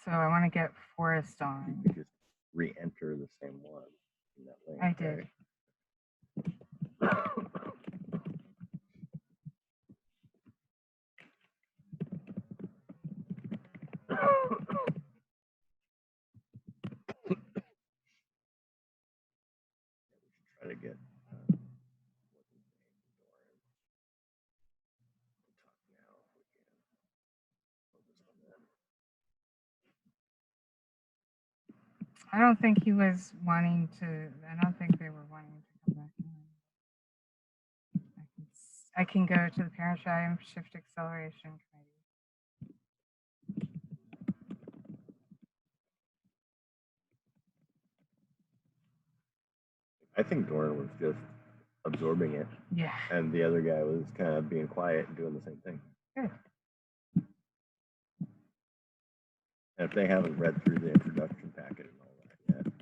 so I want to get Forrest on. You could just re-enter the same one in that link. I did. Try to get I don't think he was wanting to. I don't think they were wanting to come back in. I can go to the Parent-Child Shift Acceleration Committee. I think Doran was just absorbing it. Yeah. And the other guy was kind of being quiet and doing the same thing. Good. And if they haven't read through the introduction packet and all that yet,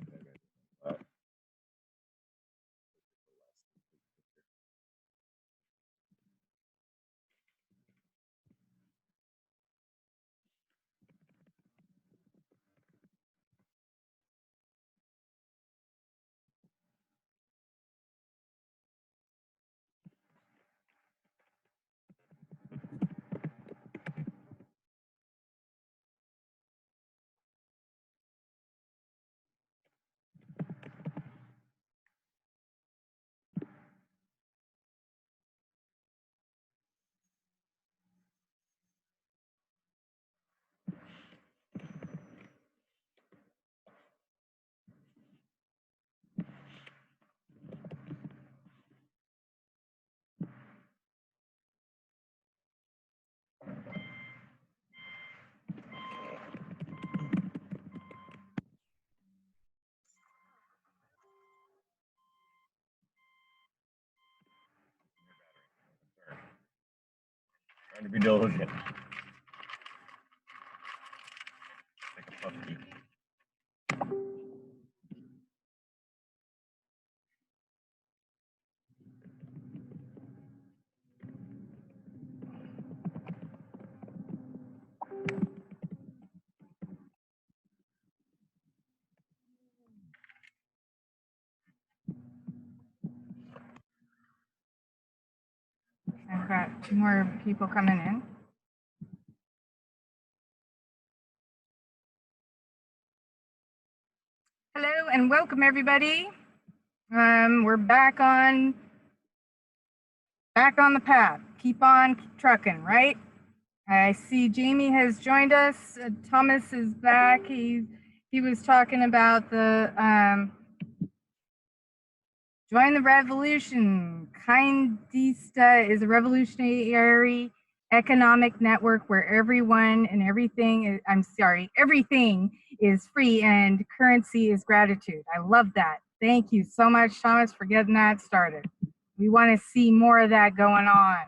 trying to be diligent. Like a puppy. I've got 2 more people coming in. Hello and welcome everybody. We're back on the path. Keep on trucking, right? I see Jamie has joined us. Thomas is back. He was talking about the join the revolution. Kindista is a revolutionary economic network where everyone and everything, everything is free and currency is gratitude. I love that. Thank you so much, Thomas, for getting that started. We want to see more of that going on.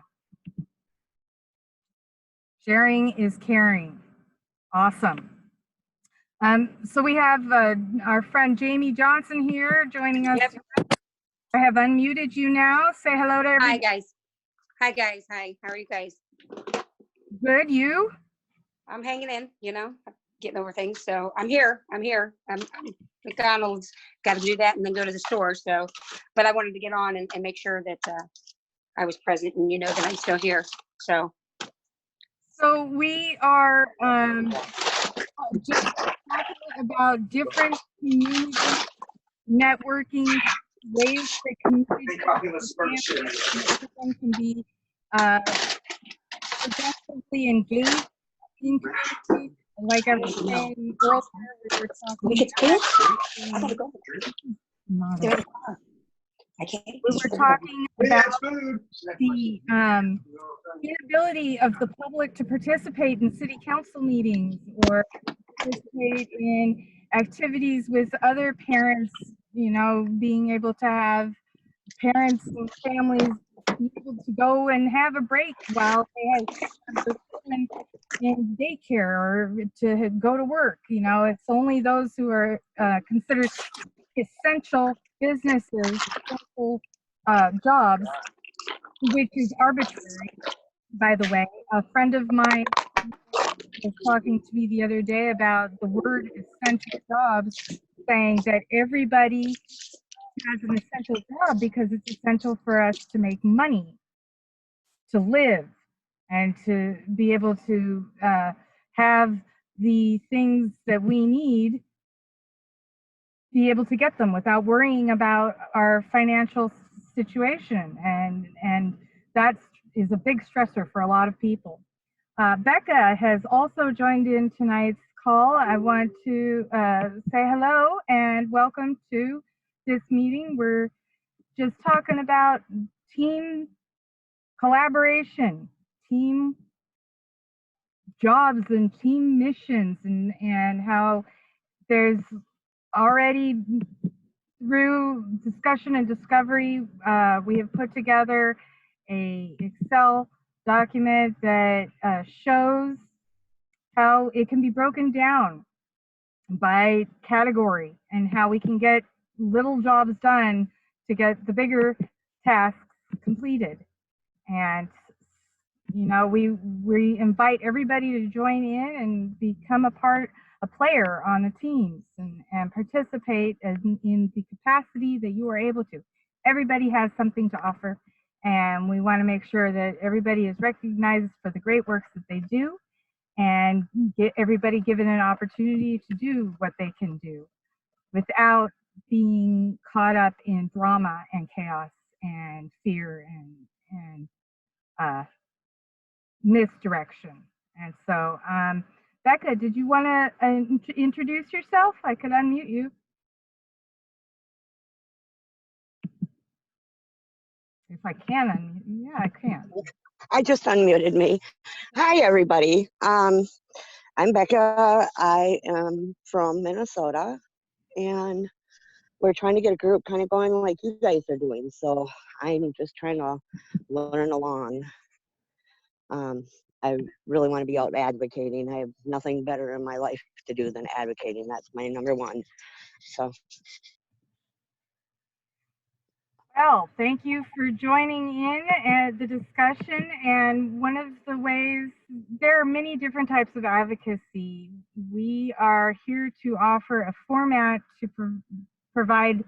Sharing is caring. Awesome. So we have our friend Jamie Johnson here joining us. Yep. I have unmuted you now. Say hello to everybody. Hi, guys. Hi, guys. Hi. How are you guys? Good. You? I'm hanging in, you know, getting over things. So I'm here. I'm McDonald's, got to do that and then go to the store. So, but I wanted to get on and make sure that I was present and you know that I'm still here. So we are just talking about different community networking ways that community can be productively engaged in community. Like I was saying earlier, we were talking about the inability of the public to participate in city council meetings or participate in activities with other parents, you know, being able to have parents and families be able to go and have a break while they have children in daycare or to go to work. You know, it's only those who are considered essential businesses, essential jobs, which is arbitrary, by the way. A friend of mine was talking to me the other day about the word essential jobs, saying that everybody has an essential job because it's essential for us to make money, to live, and to be able to have the things that we need, be able to get them without worrying about our financial situation. And that is a big stressor for a lot of people. Becca has also joined in tonight's call. I want to say hello and welcome to this meeting. We're just talking about team collaboration, team jobs and team missions, and how there's already, through discussion and discovery, we have put together a Excel document that shows how it can be broken down by category and how we can get little jobs done to get the bigger tasks completed. And you know, we invite everybody to join in and become a player on the teams, and participate in the capacity that you are able to. Everybody has something to offer, and we want to make sure that everybody is recognized for the great works that they do, and get everybody given an opportunity to do what they can do without being caught up in drama and chaos and fear and misdirection. And so, Becca, did you want to introduce yourself? I could unmute you. If I can unmute you, yeah, I can. I just unmuted me. Hi, everybody. I'm Becca. I am from Minnesota, and we're trying to get a group kind of going like you guys are doing. So I'm just trying to learn along. I really want to be out advocating. I have nothing better in my life to do than advocating. That's my number one. So. Well, thank you for joining in at the discussion. And one of the ways, there are many different types of advocacy. We are here to offer a format to provide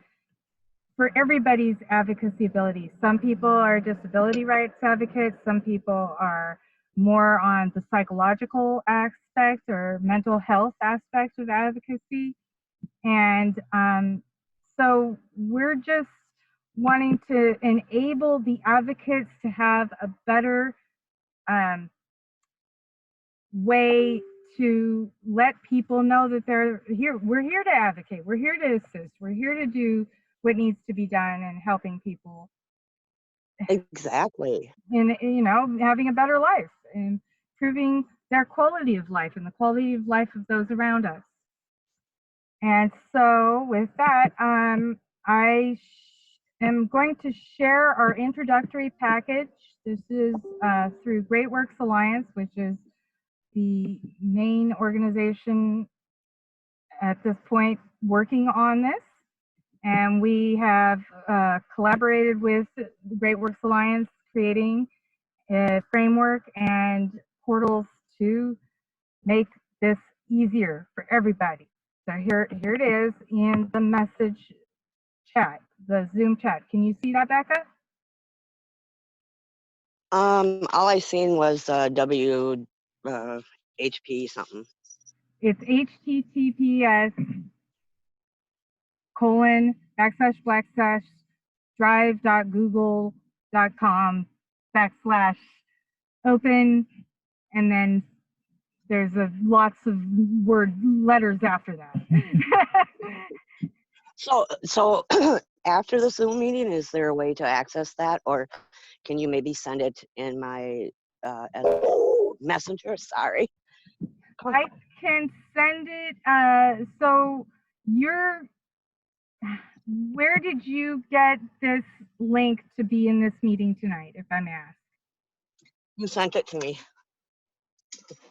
for everybody's advocacy ability. Some people are disability rights advocates, some people are more on the psychological aspect or mental health aspect of advocacy. And so we're just wanting to enable the advocates to have a better way to let people know that they're here. We're here to advocate. We're here to assist. We're here to do what needs to be done and helping people. Exactly. And, you know, having a better life and improving their quality of life and the quality of life of those around us. And so with that, I am going to share our introductory package. This is through Great Works Alliance, which is the main organization at this point working on this. And we have collaborated with the Great Works Alliance, creating a framework and portals to make this easier for everybody. So here it is in the message chat, the Zoom chat. Can you see that, Becca? All I seen was HP something. It's https://drive.google.com/open, and then there's lots of letters after that. So after the Zoom meeting, is there a way to access that, or can you maybe send it in my messenger? Sorry. I can send it. So where did you get this link to be in this meeting tonight, if I may ask? You sent it to me.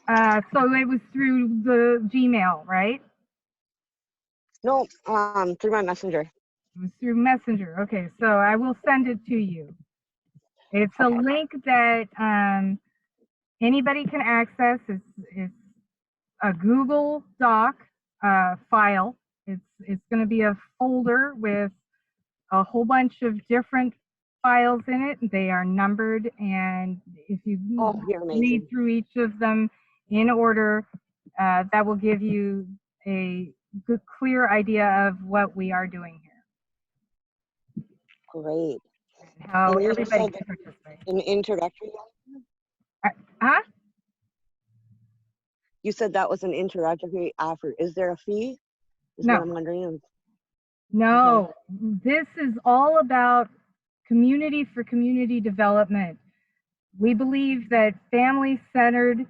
So it was through the Gmail, right? No, through my messenger. It was through Messenger. Okay, so I will send it to you. It's a link that anybody can access. It's a Google Doc file. It's going to be a folder with a whole bunch of different files in it. They are numbered, and if you Oh, you're read amazing. through each of them in order, that will give you a good, clear idea of what we are doing here, Great. how And you everybody said can participate. an introductory. Huh? You said that was an introductory offer. Is there a fee? Is No. what I'm wondering. No, this is all about community for community development. We believe that family-centered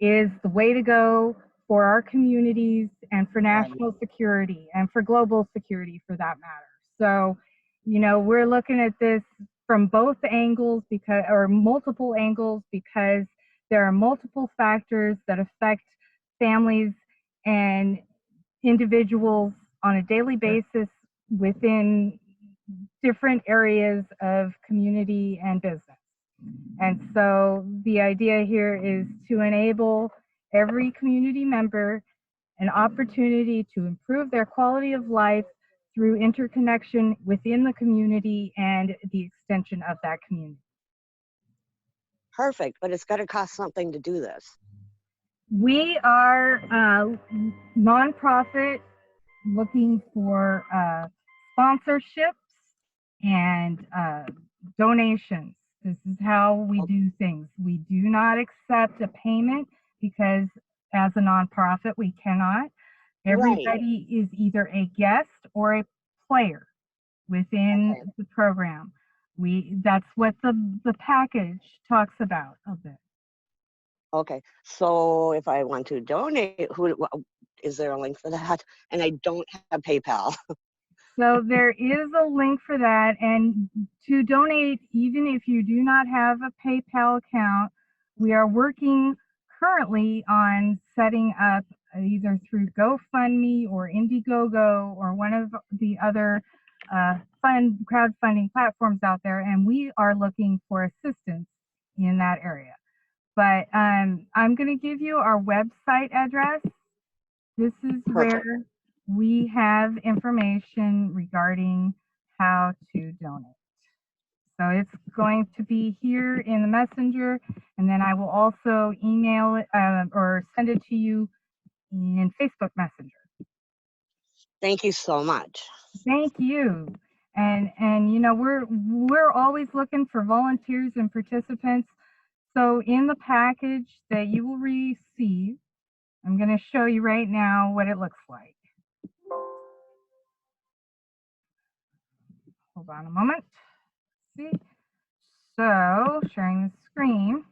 is the way to go for our communities and for national security and for global security for that matter. So, you know, we're looking at this from both angles because, or multiple angles, because there are multiple factors that affect families and individuals on a daily basis within different areas of community and business. And so the idea here is to enable every community member an opportunity to improve their quality of life through interconnection within the community and the extension of that community. Perfect, but it's got to cost something to do this. We are a nonprofit looking for sponsorships and donations. This is how we do things. We do not accept a payment because as a nonprofit, we cannot. Everybody is either a guest or a player within the program. That's what the package talks about a bit. Okay, so if I want to donate, is there a link for that? And I don't have PayPal. So there is a link for that, and to donate, even if you do not have a PayPal account, we are working currently on setting up either through GoFundMe or Indiegogo or one of the other crowdfunding platforms out there, and we are looking for assistance in that area. But I'm going to give you our website address. This is where we have information regarding how to donate. So it's going to be here in the messenger, and then I will also email it or send it to you in Facebook Messenger. Thank you so much. Thank you. And you know, we're always looking for volunteers and participants. So in the package that you will receive, I'm going to show you right now what it looks like. Hold on a moment. See? So, sharing the screen.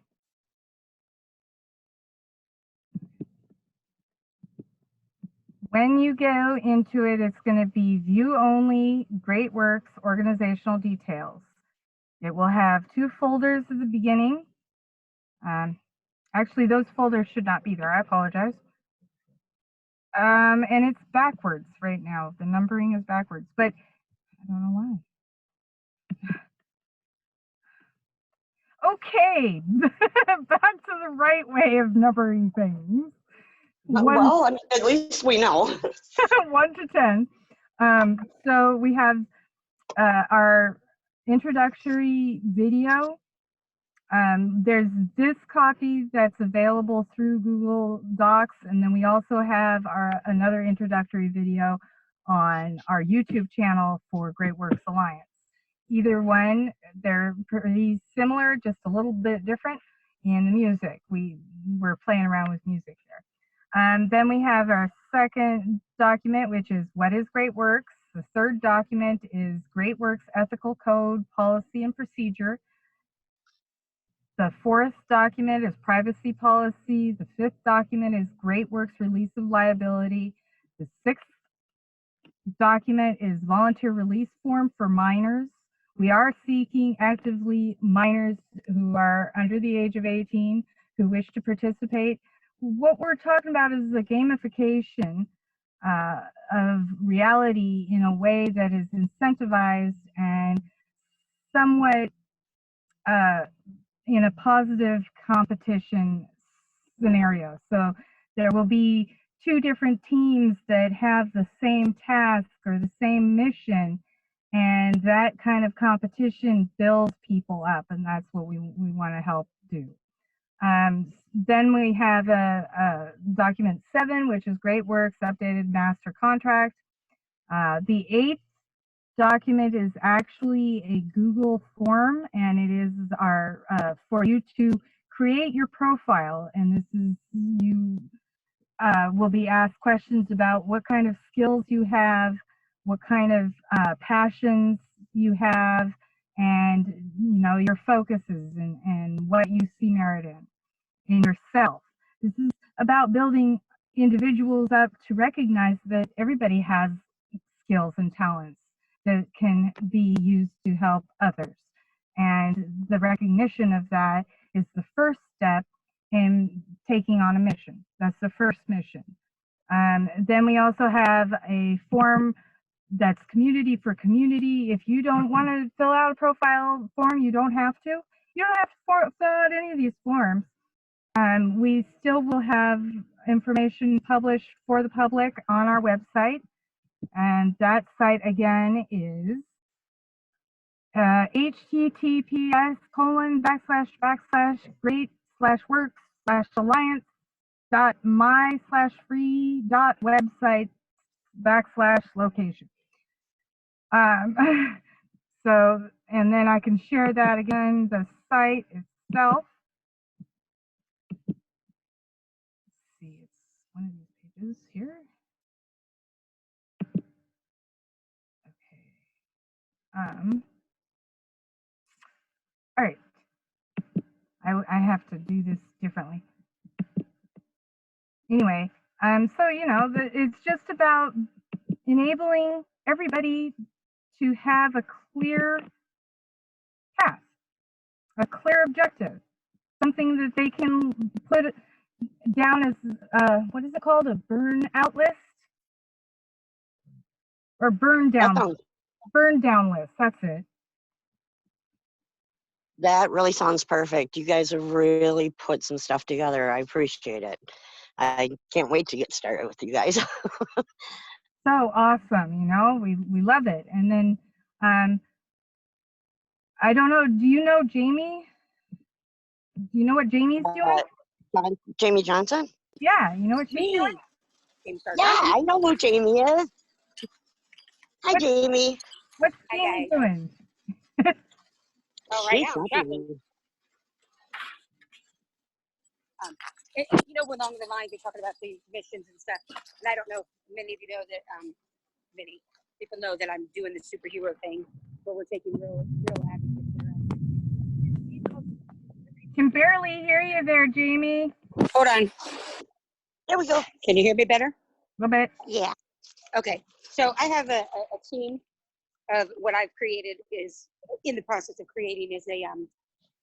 When you go into it, it's going to be view only, great works, organizational details. It will have two folders at the beginning. Actually, those folders should not be there. I apologize. And it's backwards right now. The numbering is backwards, but I don't know why. Okay, back to the right way of numbering things. Well, at least we know. 1 to 10. So we have our introductory video. There's this copy that's available through Google Docs, and then we also have another introductory video on our YouTube channel for Great Works Alliance. Either one, they're pretty similar, just a little bit different in the music. We're playing around with music here. Then we have our second document, which is what is Great Works. The third document is Great Works Ethical Code, Policy and Procedure. The fourth document is privacy policy. The fifth document is Great Works Release of Liability. The sixth document is volunteer release form for minors. We are seeking actively minors who are under the age of 18 who wish to participate. What we're talking about is the gamification of reality in a way that is incentivized and somewhat in a positive competition scenario. So there will be 2 different teams that have the same task or the same mission, and that kind of competition builds people up, and that's what we want to help do. Then we have a document 7, which is Great Works Updated Master Contract. The 8th document is actually a Google form, and it is our for you to create your profile, and this is you will be asked questions about what kind of skills you have, what kind of passions you have, and your focuses and what you see merit in yourself. This is about building individuals up to recognize that everybody has skills and talents that can be used to help others. And the recognition of that is the first step in taking on a mission. That's the first mission. Then we also have a form that's community for community. If you don't want to fill out a profile form, you don't have to. You don't have to fill out any of these forms. We still will have information published for the public on our website. And that site again is https://great/works/alliance.my/free.website/location. So, and then I can share that again, the site itself. Let's see, it's one of these pages here. Okay. All right. I have to do this differently. Anyway, so it's just about enabling everybody to have a clear path, a clear objective, something that they can put down as what is it called, a burnout list or burn down list. That's it. That really sounds perfect. You guys have really put some stuff together. I appreciate it. I can't wait to get started with you guys. So awesome, we love it. And then I don't know, do you know Jamie? Do you know what Jamie's doing? Jamie Johnson? Yeah, you know what she's doing? Yeah, I know who Jamie is. Hi, Jamie. What's Jamie doing? Oh, right now, shopping. Along the lines, they're talking about the missions and stuff. And I don't know if many of you know that, many people know that I'm doing the superhero thing, where we're taking real advocates. Can barely hear you there, Jamie. Hold on. There we go. Can you hear me better? A little bit. Yeah. Okay. So I have a team of what I've created is in the process of creating is a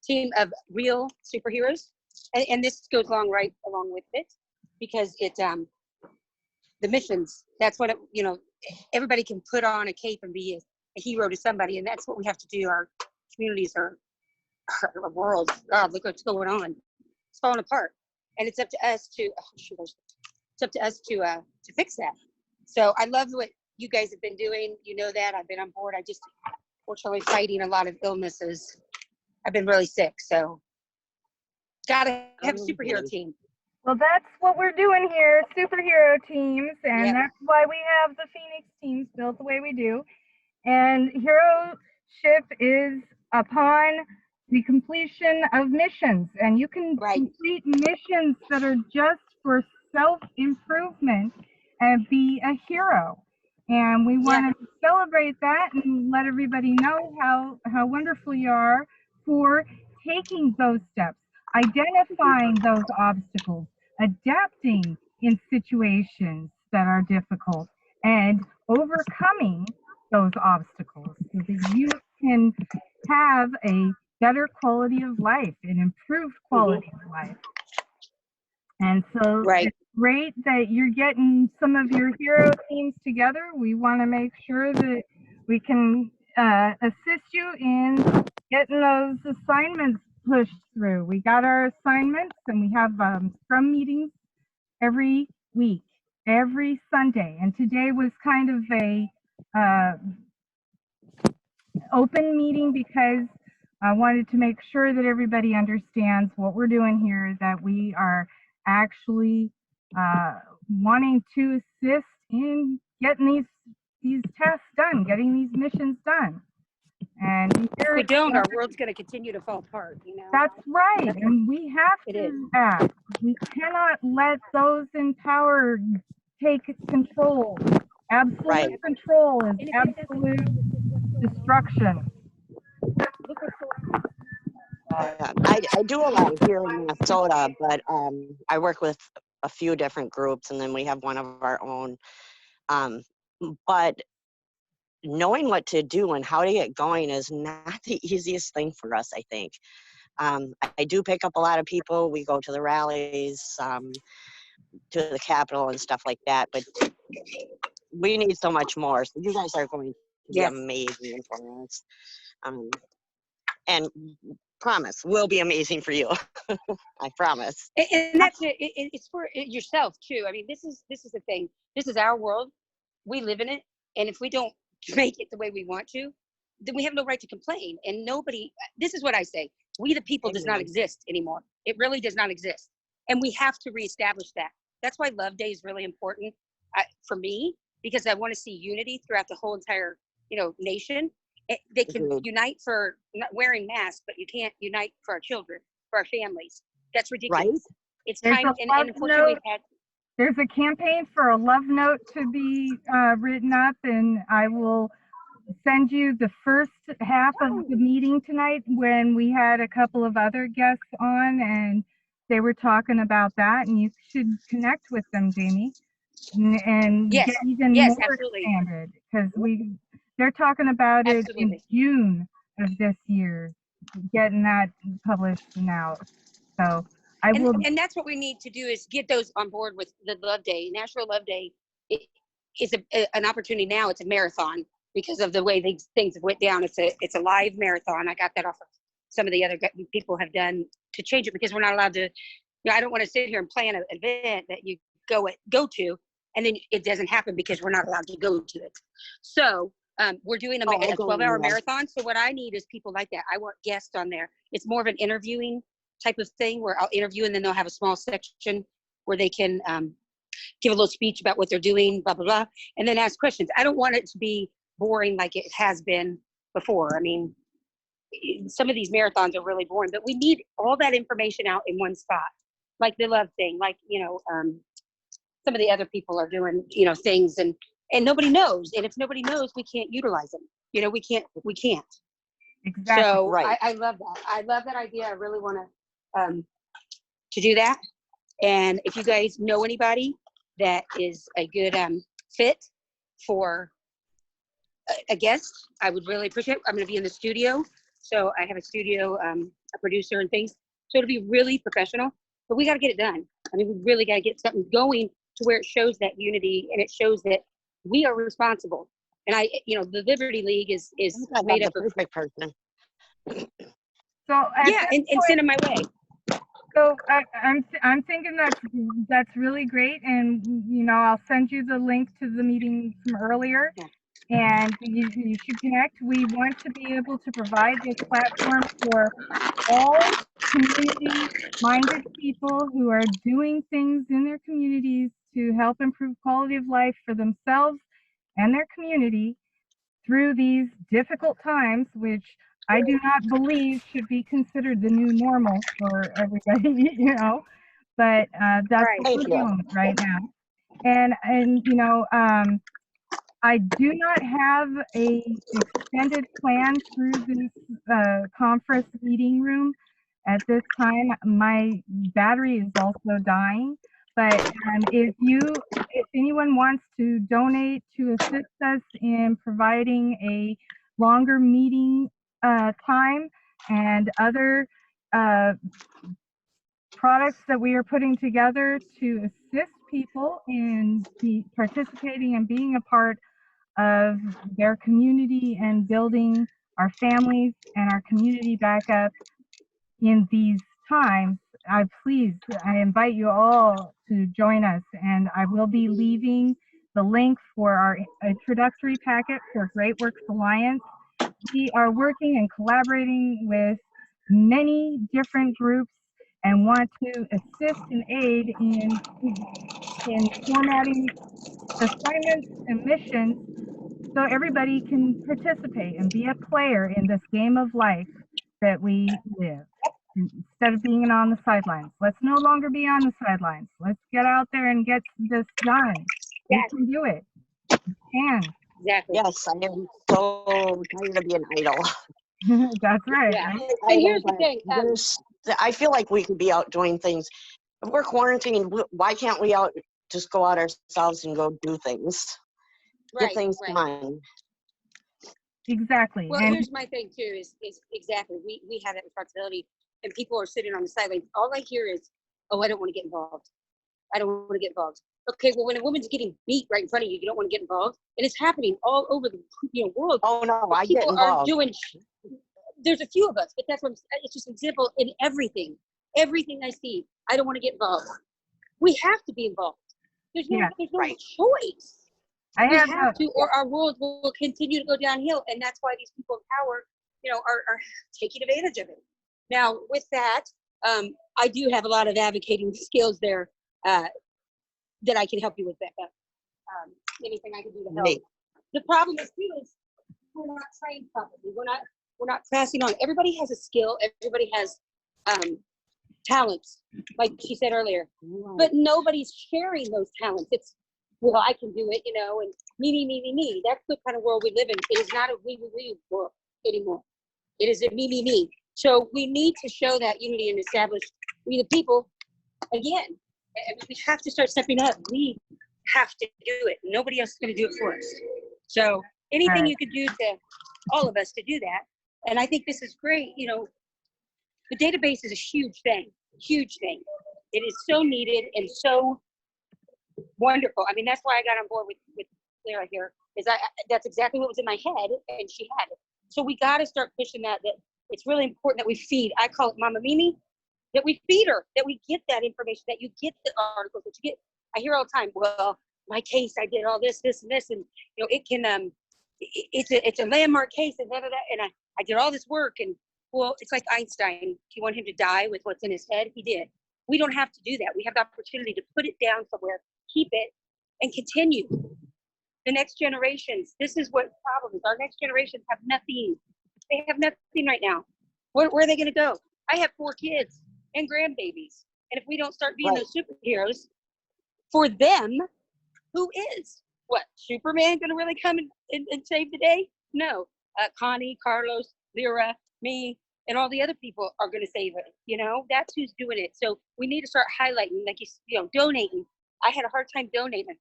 team of real superheroes. And this goes right along with it because it the missions, that's what everybody can put on a cape and be a hero to somebody, and that's what we have to do. Our communities are our world. God, look what's going on. It's falling apart. And it's up to us to fix that. So I love what you guys have been doing. You know that I've been on board. I just fortunately fighting a lot of illnesses. I've been really sick, so gotta have a superhero team. Well, that's what we're doing here, superhero teams, and Yep. That's why we have the Phoenix teams built the way we do. And heroship is upon the completion of missions, and you can complete missions that are just for self-improvement and be a hero. And we want to celebrate that and let everybody know how wonderful you are for taking those steps, identifying those obstacles, adapting in situations that are difficult, and overcoming those obstacles so that you can have a better quality of life, an improved quality of life. And so it's great that you're getting some of your hero teams together. We want to make sure that we can assist you in getting those assignments pushed through. We got our assignments and we have SCRUM meetings every week, every Sunday. And today was kind of a open meeting because I wanted to make sure that everybody understands what we're doing here, that we are actually wanting to assist in getting these tasks done, getting these missions done. And If we don't, our world's going to continue to fall apart, you know? that's right, and we have It is. to act. We cannot let those in power take control. Absolute Right. control is absolute destruction. I do a lot here in Minnesota, but I work with a few different groups, and then we have one of our own. But knowing what to do and how to get going is not the easiest thing for us, I think. I do pick up a lot of people. We go to the rallies, to the Capitol and stuff like that, but we need so much more. So you guys are going to be amazing for us. And promise, we'll be amazing for you. I promise. And that's it. It's for yourself too. I mean, this is the thing. This is our world. We live in it. And if we don't make it the way we want to, then we have no right to complain. And nobody, this is what I say. We the people does not exist anymore. It really does not exist. And we have to reestablish that. That's why Love Day is really important for me, because I want to see unity throughout the whole entire, nation. They can unite for not wearing masks, but you can't unite for our children, for our families. That's ridiculous. Right? It's time, and unfortunately, there's a campaign for a love note to be written up, and I will send you the first half of the meeting tonight when we had a couple of other guests on, and they were talking about that, and you should connect with them, Jamie, and get even more expanded, because they're talking about it in June of this year, getting that published and out. So and that's what we need to do, is get those on board with the Love Day. National Love Day is an opportunity now. It's a marathon because of the way things went down. It's a live marathon. I got that off of some of the other people have done to change it, because we're not allowed to. I don't want to sit here and plan an event that you go to, and then it doesn't happen because we're not allowed to go to it. So we're doing a 12-hour marathon. So what I need is people like that. I want guests on there. It's more of an interviewing type of thing where I'll interview, and then they'll have a small section where they can give a little speech about what they're doing, blah, blah, blah, and then ask questions. I don't want it to be boring like it has been before. I mean, some of these marathons are really boring, but we need all that information out in one spot, like the love thing, like, some of the other people are doing, things, and nobody knows. And if nobody knows, we can't utilize them. We can't. Exactly. So right. I love that. I love that idea. I really want to do that. And if you guys know anybody that is a good fit for a guest, I would really appreciate it. I'm going to be in the studio. So I have a studio, a producer and things. So it'll be really professional, but we got to get it done. I mean, we really got to get something going to where it shows that unity, and it shows that we are responsible. And the Liberty League is made up of perfect person. So and send them my way. So I'm thinking that's really great, and I'll send you the link to the meeting from earlier, and you should connect. We want to be able to provide this platform for all community-minded people who are doing things in their communities to help improve quality of life for themselves and their community through these difficult times, which I do not believe should be considered the new normal for everybody, but that's what we're doing right now. And I do not have a extended plan through this conference meeting room at this time. My battery is also dying, but if anyone wants to donate to assist us in providing a longer meeting time and other products that we are putting together to assist people in participating and being a part of their community and building our families and our community back up in these times, please, I invite you all to join us, and I will be leaving the link for our introductory packet for Great Works Alliance. We are working and collaborating with many different groups and want to assist and aid in formatting assignments and missions so everybody can participate and be a player in this game of life that we live. Instead of being on the sidelines, let's no longer be on the sidelines. Let's get out there and get this done. We can do it. We can. Exactly. Yes, I am so tired of being idle. That's right. Yeah. Right? And here's the thing. I feel like we could be out doing things. If we're quarantined, why can't we just go out ourselves and go do things? Get things done. Exactly. Well, and here's my thing too, is exactly, we have that responsibility, and people are sitting on the sidelines. All I hear is, oh, I don't want to get involved. I don't want to get involved. Okay, well, when a woman's getting beat right in front of you, you don't want to get involved. And it's happening all over the world. Oh no, I get People are involved. there's a few of us, but that's what it's just an example in everything. Everything I see, I don't want to get involved. We have to be involved. There's no choice. We have to, or our world will continue to go downhill, and that's why these people in power, are taking advantage of it. Now, with that, I do have a lot of advocating skills there that I can help you with, Becca. Anything I can do to help. The problem is too is we're not trained properly. We're not passing on. Everybody has a skill. Everybody has talents, like she said earlier, but nobody's sharing those talents. It's, well, I can do it, and me. That's the kind of world we live in. It is not a we world anymore. It is a me. So we need to show that unity and establish we the people again. And we have to start stepping up. We have to do it. Nobody else is going to do it for us. So anything you could do to all of us to do that. And I think this is great. The database is a huge thing. It is so needed and so wonderful. I mean, that's why I got on board with Clara here, is that's exactly what was in my head, and she had it. So we got to start pushing that it's really important that we feed. I call it Mama Mimi, that we feed her, that we get that information, that you get the articles, that you get. I hear all the time, well, my case, I did all this, and this, and it can it's a landmark case, and and I did all this work, and well, it's like Einstein. Do you want him to die with what's in his head? He did. We don't have to do that. We have the opportunity to put it down somewhere, keep it, and continue. The next generations, this is what the problem is. Our next generations have nothing. They have nothing right now. Where are they going to go? I have 4 kids and grandbabies. And if we don't start being those superheroes for them, who is? What, Superman going to really come and save the day? No. Connie, Carlos, Lyra, me, and all the other people are going to save it. That's who's doing it. So we need to start highlighting, like donating. I had a hard time donating,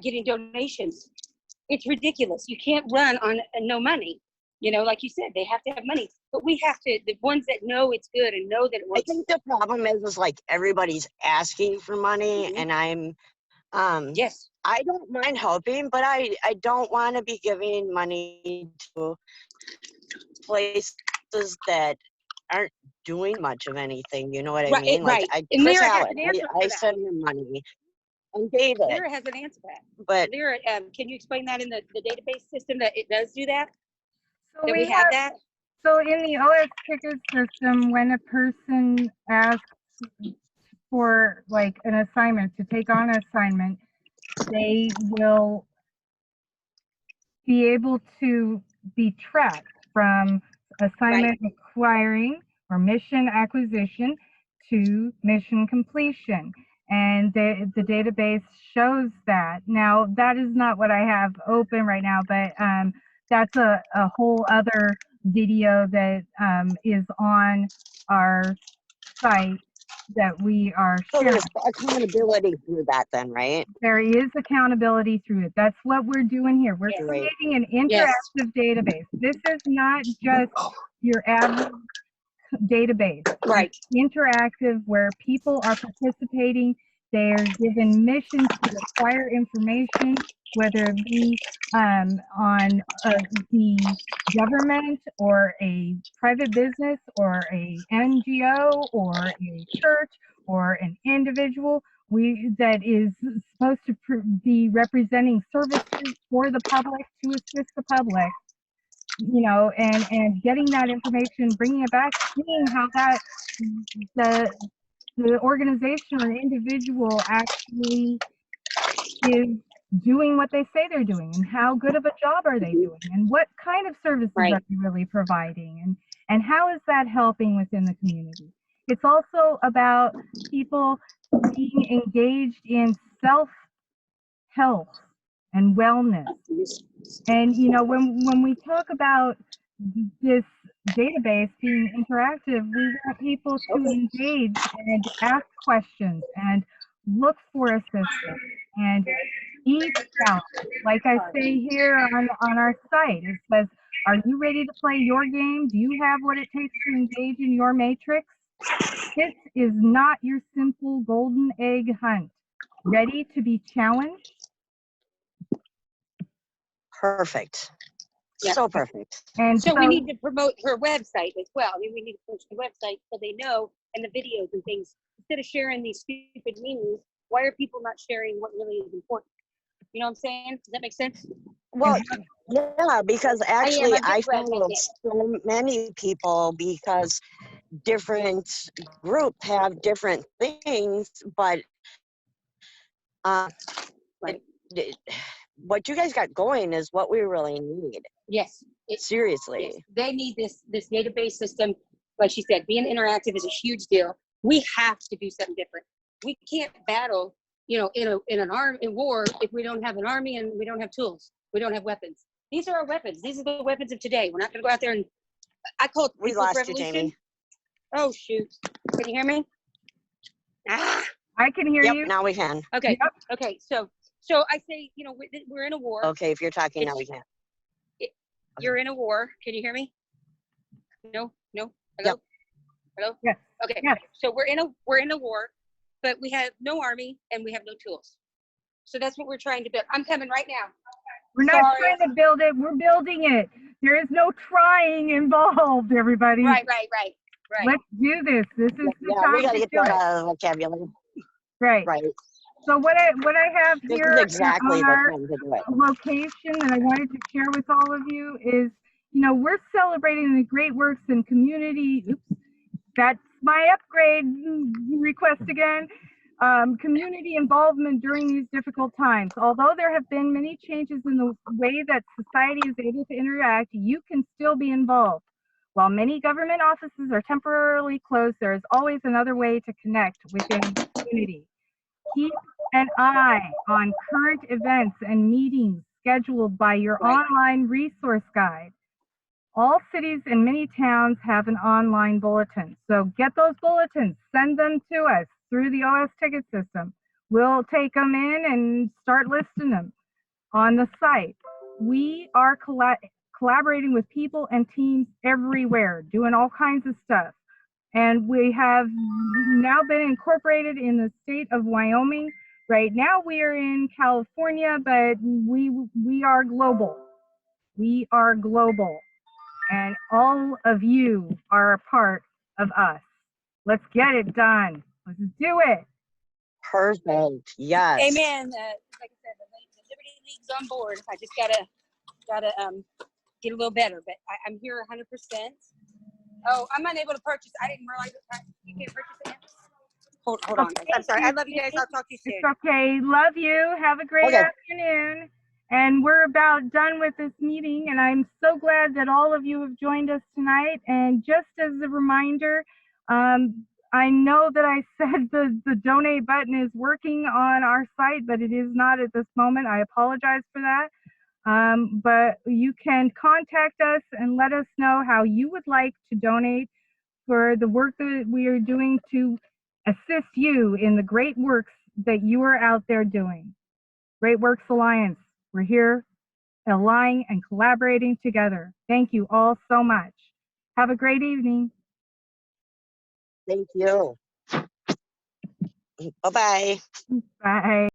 getting donations. It's ridiculous. You can't run on no money. Like you said, they have to have money. But we have to, the ones that know it's good and know that it works. I think the problem is like everybody's asking for money, and I'm, yes, I don't mind helping, but I don't want to be giving money to places that aren't doing much of anything. You know what I mean? Like Chris Allen, I send him money, and David. Lyra has an answer to that. But Lyra, can you explain that in the database system that it does do that? So we have that? So in the OS ticket system, when a person asks for like an assignment, to take on an assignment, they will be able to be tracked from assignment acquiring or mission acquisition to mission completion. And the database shows that. Now, that is not what I have open right now, but that's a whole other video that is on our site that we are sharing. So there's accountability through that then, right? There is accountability through it. That's what we're doing here. We're creating an interactive database. This is not just your average database. Right. It's interactive, where people are participating They're given missions to acquire information, whether it be on the government or a private business or a NGO or a church or an individual that is supposed to be representing services for the public to assist the public, you know, and getting that information, bringing it back, seeing how that the organization or individual actually is doing what they say they're doing, and how good of a job are they doing, and what kind of services Right. are they really providing, and how is that helping within the community. It's also about people being engaged in self-health and wellness. And you know, when we talk about this database being interactive, we want people to engage and ask questions and look for assistance and each challenge. Like I say here on our site, it says, are you ready to play your game? Do you have what it takes to engage in your matrix? This is not your simple golden egg hunt. Ready to be challenged? Perfect. Yeah. So perfect. And So we need to promote her website as well. I mean, we need to push the website so they know, and the videos and things. Instead of sharing these stupid memes, why are people not sharing what really is important? You know what I'm saying? Does that make sense? Well, yeah, because actually I'm I just glad follow they did. so many people because different groups have different things, but Right. what you guys got going is what we really need. Yes. Seriously. Yes. They need this database system. Like she said, being interactive is a huge deal. We have to do something different. We can't battle, you know, in war if we don't have an army and we don't have tools. We don't have weapons. These are our weapons. These are the weapons of today. We're not going to go out there and I call it We People's lost Revolution. you, Jamie. Oh shoot! Can you hear me? Ah. I can hear you. Yep, now we can. Okay. Yep. Okay. So I say, you know, we're in a war. Okay, if you're talking now we can. You're in a war. Can you hear me? No. Hello. Yep. Hello. Yes. Okay. Yes. So we're in a war, but we have no army and we have no tools. So that's what we're trying to build. I'm coming right now. We're not trying to build it. We're building it. There is no trying involved, everybody. Right. Let's do this. This is the Yeah, time we gotta to get do that it. out of the vocabulary. Right. Right. So what I have This here is exactly on the our time to do it. location that I wanted to share with all of you is, you know, we're celebrating the great works in community. Oops, that's my upgrade request again. Community involvement during these difficult times. Although there have been many changes in the way that society is able to interact, you can still be involved. While many government offices are temporarily closed, there is always another way to connect within the community. Keep an eye on current events and meetings scheduled by your online resource guide. All cities and many towns have an online bulletin. So get those bulletins, send them to us through the OS ticket system. We'll take them in and start listing them on the site. We are collaborating with people and teams everywhere, doing all kinds of stuff. And we have now been incorporated in the state of Wyoming. Right now we are in California, but we are global. We are global. And all of you are a part of us. Let's get it done. Let's do it. Perfect. Yes. Amen. Like I said, the Liberty League's on board. I just gotta get a little better, but I'm here 100%. Oh, I'm unable to purchase. I didn't realize you can't purchase it. Hold on. Okay. I'm sorry. I love you guys. I'll talk to you soon. It's okay. Love you. Have a great afternoon. And we're about done with this meeting, and I'm so glad that all of you have joined us tonight. And just as a reminder, I know that I said the donate button is working on our site, but it is not at this moment. I apologize for that. But you can contact us and let us know how you would like to donate for the work that we are doing to assist you in the great works that you are out there doing. Great Works Alliance. We're here aligning and collaborating together. Thank you all so much. Have a great evening. Thank you. Bye-bye. Bye.